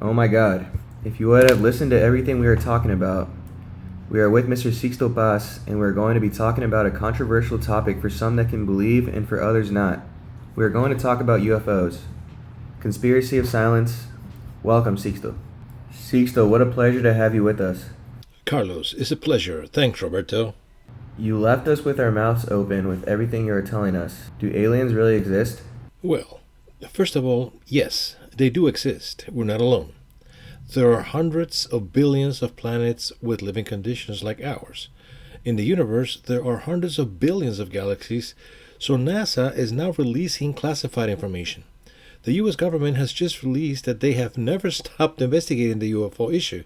Oh my god. If you would have listened to everything we were talking about, we are with Mr. Sixto Paz, and we're going to be talking about a controversial topic for some that can believe and for others not. We are going to talk about UFOs. Conspiracy of silence. Welcome, Sixto. Sixto, what a pleasure to have you with us. Carlos, it's a pleasure. Thanks, Roberto. You left us with our mouths open with everything you are telling us. Do aliens really exist? Well, first of all, yes, they do exist. We're not alone. There are hundreds of billions of planets with living conditions like ours. In the universe, there are hundreds of billions of galaxies, so NASA is now releasing classified information. The US government has just released that they have never stopped investigating the UFO issue.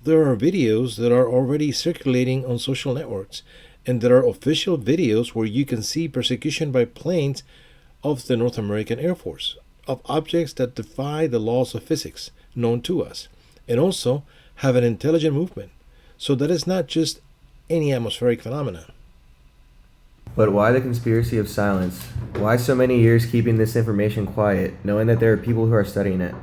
There are videos that are already circulating on social networks, and there are official videos where you can see persecution by planes of the North American Air Force, of objects that defy the laws of physics known to us, and also have an intelligent movement. So that is not just any atmospheric phenomenon. But why the conspiracy of silence? Why so many years keeping this information quiet, knowing that there are people who are studying it?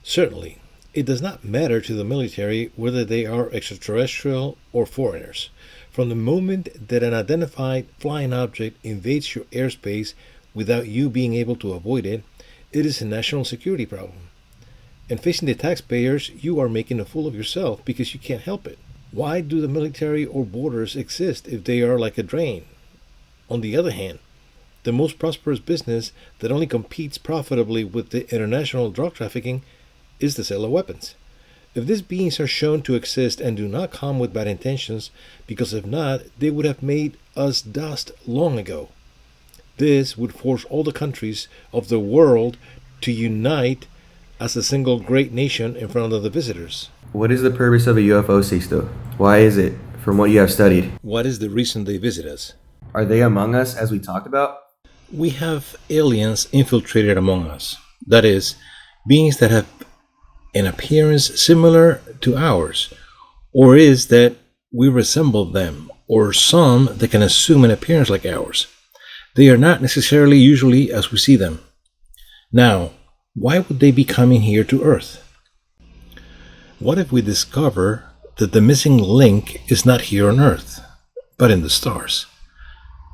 Certainly, it does not matter to the military whether they are extraterrestrial or foreigners. From the moment that an identified flying object invades your airspace without you being able to avoid it, it is a national security problem. And facing the taxpayers, you are making a fool of yourself because you can't help it. Why do the military or borders exist if they are like a drain? On the other hand, the most prosperous business that only competes profitably with the international drug trafficking is the sale of weapons. If these beings are shown to exist and do not come with bad intentions, because if not, they would have made us dust long ago. This would force all the countries of the world to unite as a single great nation in front of the visitors. What is the purpose of a UFO, Sixto? Why is it, from what you have studied? What is the reason they visit us? Are they among us, as we talked about? We have aliens infiltrated among us. That is, beings that have an appearance similar to ours, or is that we resemble them, or some that can assume an appearance like ours. They are not necessarily usually as we see them. Now, why would they be coming here to Earth? What if we discover that the missing link is not here on Earth, but in the stars?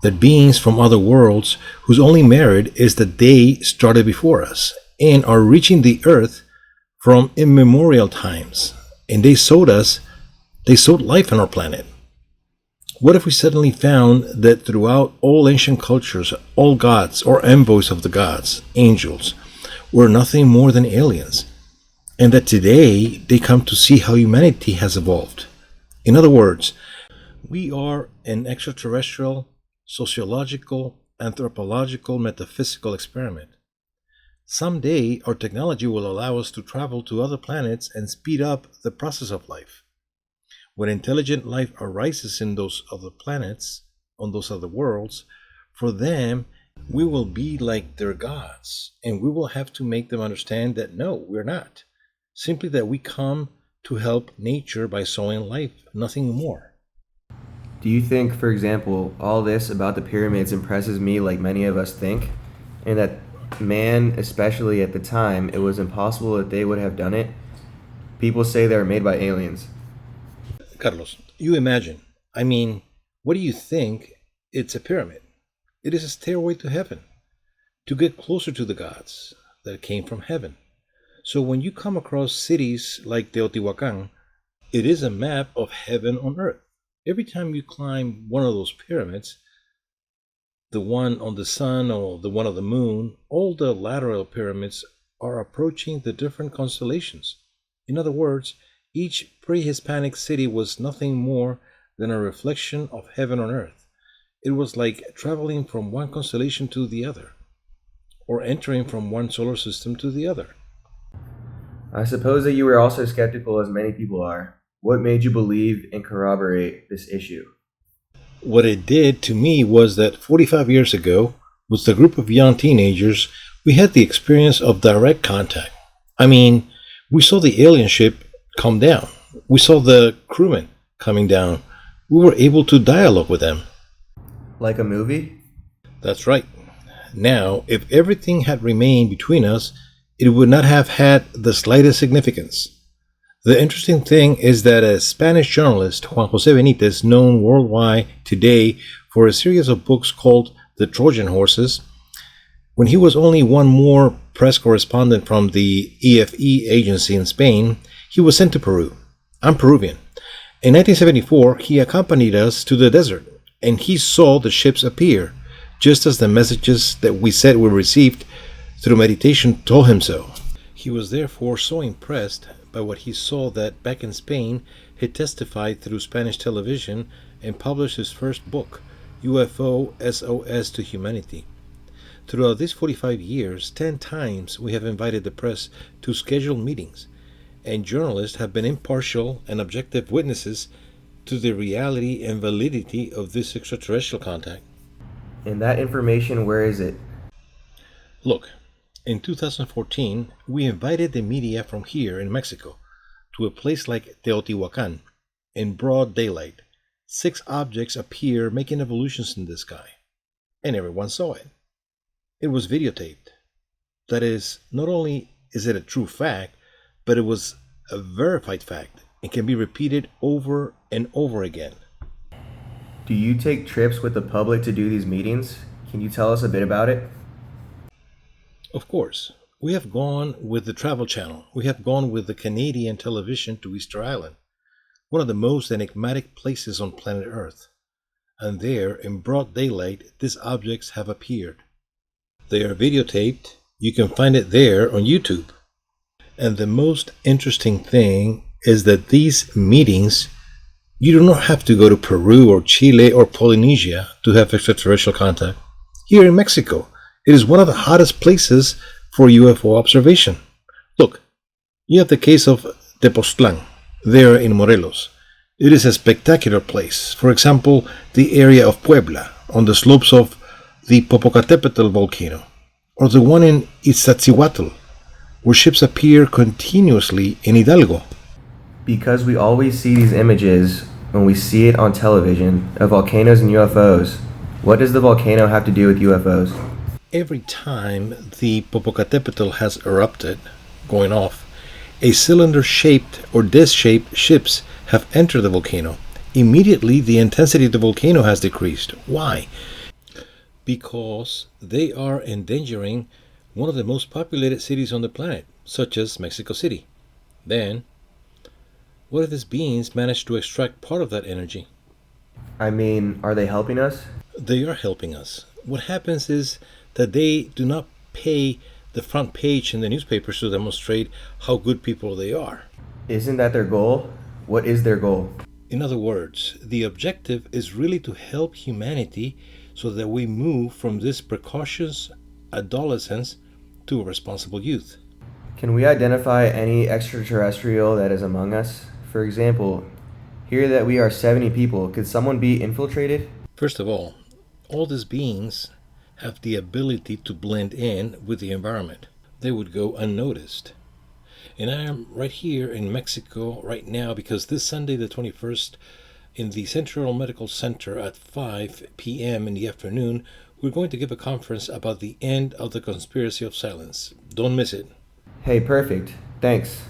That beings from other worlds whose only merit is that they started before us and are reaching the Earth from immemorial times, and they sowed life on our planet. What if we suddenly found that throughout all ancient cultures, all gods or envoys of the gods, angels, were nothing more than aliens, and that today they come to see how humanity has evolved? In other words, we are an extraterrestrial, sociological, anthropological, metaphysical experiment. Someday, our technology will allow us to travel to other planets and speed up the process of life. When intelligent life arises in those other planets, on those other worlds, for them, we will be like their gods, and we will have to make them understand that no, we're not. Simply that we come to help nature by sowing life, nothing more. Do you think, for example, all this about the pyramids impresses me like many of us think, and that man, especially at the time, it was impossible that they would have done it? People say they were made by aliens. Carlos, you imagine. What do you think? It's a pyramid. It is a stairway to heaven, to get closer to the gods that came from heaven. So when you come across cities like Teotihuacan, it is a map of heaven on earth. Every time you climb one of those pyramids, the one on the sun or the one on the moon, all the lateral pyramids are approaching the different constellations. In other words, each pre-Hispanic city was nothing more than a reflection of heaven on earth. It was like traveling from one constellation to the other, or entering from one solar system to the other. I suppose that you were also skeptical, as many people are. What made you believe and corroborate this issue? What it did to me was that 45 years ago, with a group of young teenagers, we had the experience of direct contact. We saw the alien ship come down. We saw the crewmen coming down. We were able to dialogue with them. Like a movie? That's right. Now, if everything had remained between us, it would not have had the slightest significance. The interesting thing is that a Spanish journalist, Juan Jose Benitez, known worldwide today for a series of books called The Trojan Horses, when he was only one more press correspondent from the EFE agency in Spain, he was sent to Peru. I'm Peruvian. In 1974, he accompanied us to the desert, and he saw the ships appear, just as the messages that we said we received through meditation told him so. He was therefore so impressed by what he saw that back in Spain, he testified through Spanish television and published his first book, UFO SOS to Humanity. Throughout these 45 years, 10 times we have invited the press to scheduled meetings, and journalists have been impartial and objective witnesses to the reality and validity of this extraterrestrial contact. And that information, where is it? Look, in 2014, we invited the media from here in Mexico to a place like Teotihuacan in broad daylight. 6 objects appear making evolutions in the sky, and everyone saw it. It was videotaped. That is, not only is it a true fact, but it was a verified fact and can be repeated over and over again. Do you take trips with the public to do these meetings? Can you tell us a bit about it? Of course, we have gone with the Travel Channel. We have gone with the Canadian television to Easter Island, one of the most enigmatic places on planet Earth. And there, in broad daylight, these objects have appeared. They are videotaped. You can find it there on YouTube. And the most interesting thing is that these meetings, you do not have to go to Peru or Chile or Polynesia to have extraterrestrial contact. Here in Mexico, it is one of the hottest places for UFO observation. Look, you have the case of Tepoztlan, there in Morelos. It is a spectacular place. For example, the area of Puebla, on the slopes of the Popocatépetl volcano, or the one in Iztaccíhuatl, where ships appear continuously in Hidalgo. Because we always see these images when we see it on television of volcanoes and UFOs. What does the volcano have to do with UFOs? Every time the Popocatépetl has erupted, going off, a cylinder-shaped or disc-shaped ships have entered the volcano. Immediately, the intensity of the volcano has decreased. Why? Because they are endangering one of the most populated cities on the planet, such as Mexico City. Then, what if these beings manage to extract part of that energy? I mean, are they helping us? They are helping us. What happens is that they do not pay the front page in the newspapers to demonstrate how good people they are. Isn't that their goal? What is their goal? In other words, the objective is really to help humanity so that we move from this precocious adolescence to a responsible youth. Can we identify any extraterrestrial that is among us? For example, here that we are 70 people, could someone be infiltrated? First of all these beings have the ability to blend in with the environment. They would go unnoticed. And I am right here in Mexico right now because this Sunday, the 21st, in the Central Medical Center at 5 p.m. in the afternoon, we're going to give a conference about the end of the conspiracy of silence. Don't miss it. Hey, perfect. Thanks.